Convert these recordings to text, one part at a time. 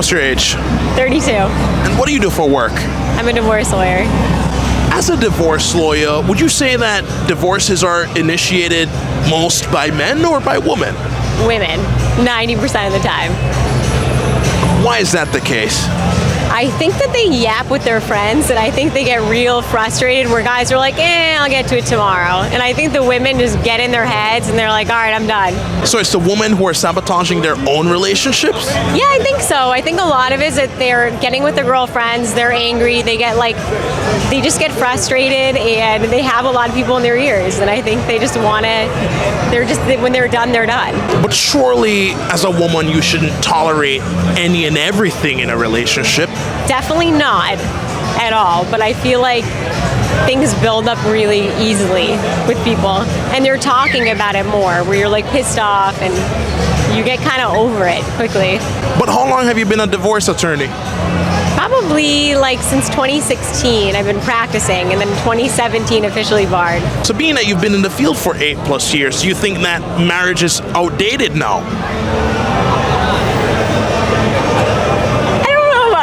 What's your age? 32. And what do you do for work? I'm a divorce lawyer. As a divorce lawyer, would you say that divorces are initiated most by men or by women? Women, 90% of the time. Why is that the case? I think that they yap with their friends, and I think they get real frustrated where guys are like, I'll get to it tomorrow. And I think the women just get in their heads and they're like, all right, I'm done. So it's the women who are sabotaging their own relationships? Yeah, I think so. I think a lot of it is that they're getting with their girlfriends, they're angry, they just get frustrated, and they have a lot of people in their ears. And I think they just want to, when they're done, they're done. But surely, as a woman, you shouldn't tolerate any and everything in a relationship. Definitely not at all, but I feel like things build up really easily with people, and they're talking about it more, where you're like pissed off and you get kind of over it quickly. But how long have you been a divorce attorney? Probably like since 2016 I've been practicing, and then 2017 officially barred. So being that you've been in the field for 8+ years, do you think that marriage is outdated now?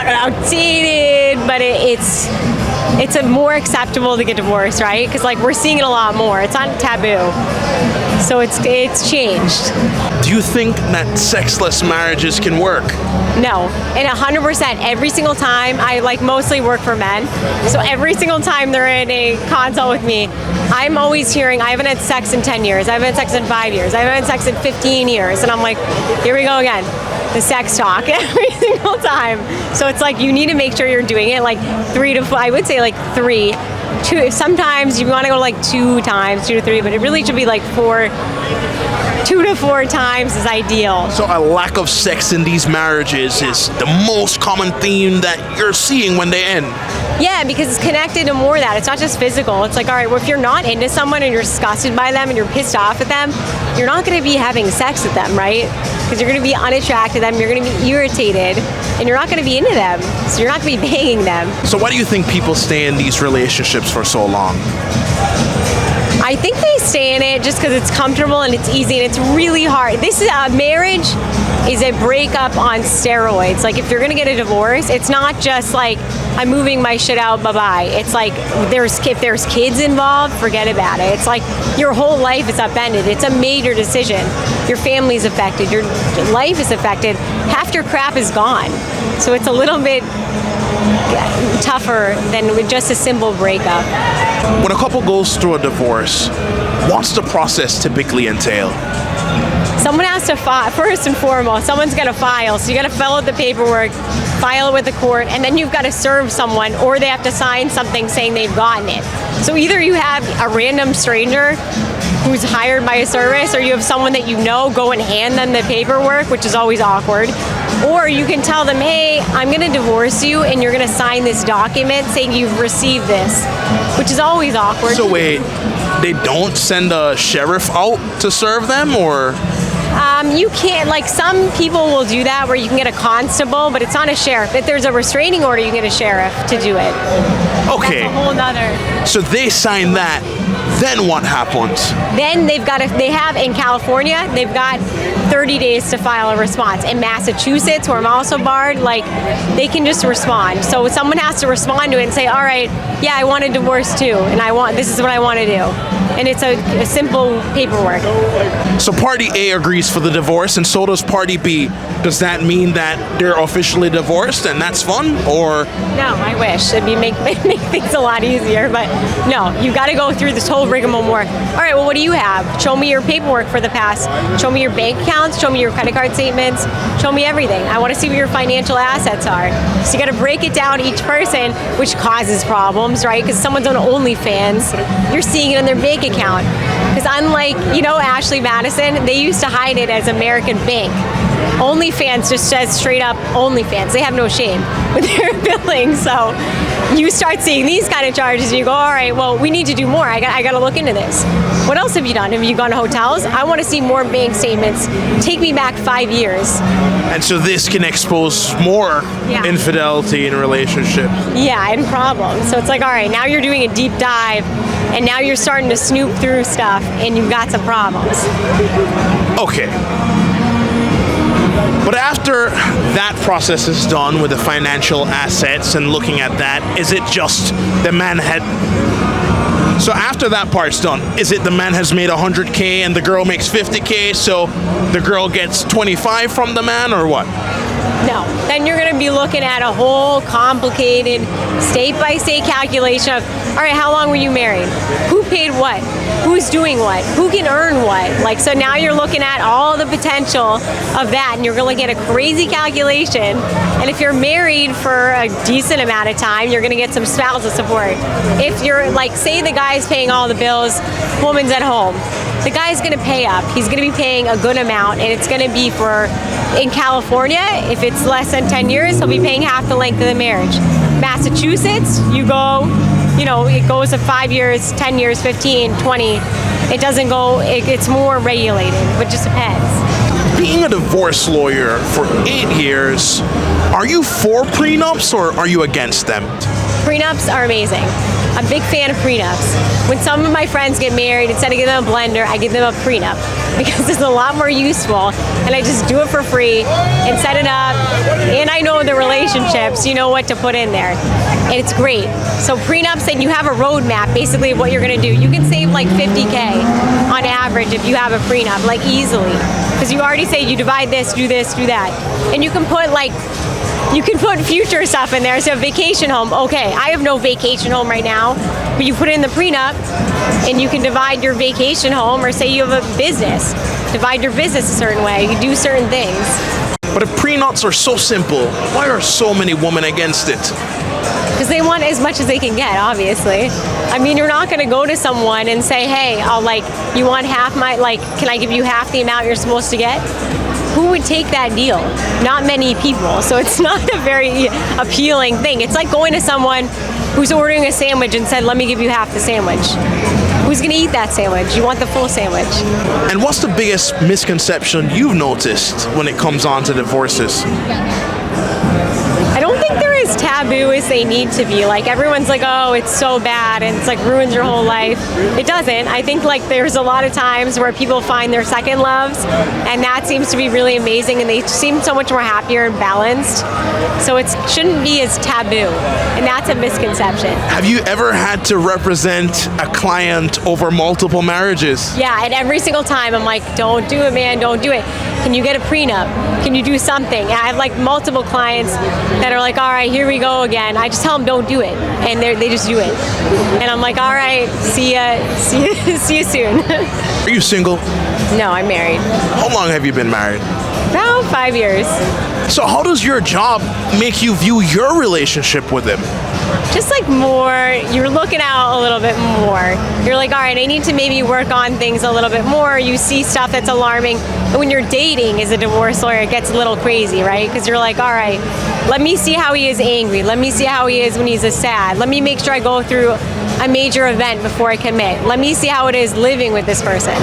Outdated, but it's a more acceptable to get divorced, right? Because like we're seeing it a lot more. It's not taboo, so it's changed. Do you think that sexless marriages can work? No, and 100% every single time. I mostly work for men, so every single time they're in a consult with me, I'm always hearing, I haven't had sex in 10 years, I haven't had sex in 5 years, I haven't had sex in 15 years, and I'm like, here we go again. The sex talk every single time. So it's like you need to make sure you're doing it like 3 to 4, I would say like 3, 2. Sometimes you want to go like 2 times, 2 to 3, but it really should be like 4. 2 to 4 times is ideal. So a lack of sex in these marriages is the most common theme that you're seeing when they end. Yeah, because it's connected to more of that. It's not just physical. It's like, all right, well, if you're not into someone and you're disgusted by them and you're pissed off at them, you're not going to be having sex with them, right? Because you're going to be unattracted to them, you're going to be irritated, and you're not going to be into them. So you're not going to be banging them. So why do you think people stay in these relationships for so long? I think they stay in it just because it's comfortable and it's easy and it's really hard. This is a marriage is a breakup on steroids. Like if you're gonna get a divorce, it's not just like I'm moving my shit out, bye-bye. It's like if there's kids involved, forget about it. It's like your whole life is upended. It's a major decision. Your family's affected, your life is affected. Half your crap is gone. So it's a little bit tougher than with just a simple breakup. When a couple goes through a divorce, what's the process typically entail? Someone has to file, first and foremost, someone's got to file. So you got to fill out the paperwork, file it with the court, and then you've got to serve someone, or they have to sign something saying they've gotten it. So either you have a random stranger who's hired by a service, or you have someone that you know go and hand them the paperwork, which is always awkward. Or you can tell them, hey, I'm going to divorce you, and you're going to sign this document saying you've received this, which is always awkward. So wait, they don't send a sheriff out to serve them, or? You can't, like some people will do that where you can get a constable, but it's not a sheriff. If there's a restraining order, you get a sheriff to do it. Okay. That's a whole nother. So they sign that, then what happens? Then they have in California, they've got 30 days to file a response. In Massachusetts, where I'm also barred, like they can just respond. So someone has to respond to it and say, all right, yeah, I want a divorce too, and this is what I want to do. And it's a simple paperwork. So party A agrees for the divorce, and so does party B. Does that mean that they're officially divorced and that's fun, or? No, I wish. It'd make things a lot easier, but no, you got to go through this whole rigmarole more. All right, well, what do you have? Show me your paperwork for the past. Show me your bank accounts. Show me your credit card statements. Show me everything. I want to see what your financial assets are. So you got to break it down each person, which causes problems, right? Because someone's on OnlyFans, you're seeing it in their bank account. Because unlike, Ashley Madison, they used to hide it as American Bank. OnlyFans just says straight up OnlyFans. They have no shame with their billing. So you start seeing these kind of charges and you go, all right, well, we need to do more. I got to look into this. What else have you done? Have you gone to hotels? I want to see more bank statements. Take me back 5 years. And so this can expose more infidelity in a relationship. Yeah, and problems. So it's like, all right, now you're doing a deep dive and now you're starting to snoop through stuff and you've got some problems. Okay. But after that process is done with the financial assets and looking at that, is it just the man had... So after that part's done, is it the man has made 100K and the girl makes 50K, so the girl gets 25 from the man, or what? No. Then you're going to be looking at a whole complicated state-by-state calculation of, all right, how long were you married? Who paid what? Who's doing what? Who can earn what? Like, so now you're looking at all the potential of that, and you're going to get a crazy calculation. And if you're married for a decent amount of time, you're going to get some spousal support. If you're, like, say the guy's paying all the bills, woman's at home. The guy's going to pay up. He's going to be paying a good amount, and it's going to be for, in California, if it's less than 10 years, he'll be paying half the length of the marriage. Massachusetts, you go, you know, it goes to 5 years, 10 years, 15, 20. It doesn't go, it's more regulated, but just depends. Being a divorce lawyer for 8 years, are you for prenups or are you against them? Prenups are amazing. I'm a big fan of prenups. When some of my friends get married, instead of giving them a blender, I give them a prenup because it's a lot more useful, and I just do it for free and set it up, and I know the relationships, you know what to put in there, and it's great. So prenups, and you have a roadmap basically of what you're going to do. You can save like 50K on average if you have a prenup, like easily, because you already say you divide this, do that, and you can put like, you can put future stuff in there. So vacation home, okay, I have no vacation home right now, but you put in the prenup and you can divide your vacation home, or say you have a business, divide your business a certain way, you do certain things. But if prenups are so simple, why are so many women against it? Because they want as much as they can get, obviously. I mean, you're not going to go to someone and say, hey, I'll like, you want half my, like, can I give you half the amount you're supposed to get? Who would take that deal? Not many people. So it's not a very appealing thing. It's like going to someone who's ordering a sandwich and said, let me give you half the sandwich. Who's going to eat that sandwich? You want the full sandwich. And what's the biggest misconception you've noticed when it comes on to divorces? I don't think they're as taboo as they need to be. Like, everyone's like, oh, it's so bad, and it's like ruins your whole life. It doesn't. I think like there's a lot of times where people find their second loves, and that seems to be really amazing, and they seem so much more happier and balanced. So it shouldn't be as taboo, and that's a misconception. Have you ever had to represent a client over multiple marriages? Yeah, and every single time I'm like, don't do it, man, don't do it. Can you get a prenup? Can you do something? And I have like multiple clients that are like, all right, here we go again. I just tell them don't do it, and they just do it. And I'm like, all right, see you soon. Are you single? No, I'm married. How long have you been married? About 5 years. So how does your job make you view your relationship with him? Just like more, you're looking out a little bit more. You're like, all right, I need to maybe work on things a little bit more. You see stuff that's alarming. And when you're dating as a divorce lawyer, it gets a little crazy, right? Because you're like, all right, let me see how he is angry. Let me see how he is when he's sad. Let me make sure I go through a major event before I commit. Let me see how it is living with this person.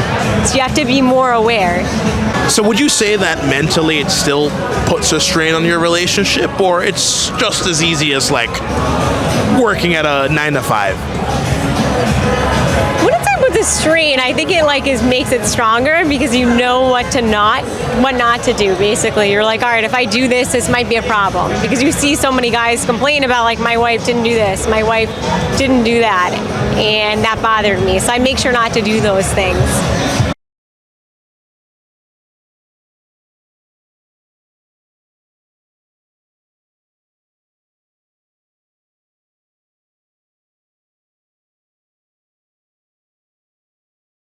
So you have to be more aware. So would you say that mentally it still puts a strain on your relationship, or it's just as easy as like working at a 9 to 5? What if I put the strain? I think it like makes it stronger because you know what not to do. Basically, you're like, all right, if I do this, this might be a problem, because you see so many guys complain about like, my wife didn't do this, my wife didn't do that, and that bothered me. So I make sure not to do those things.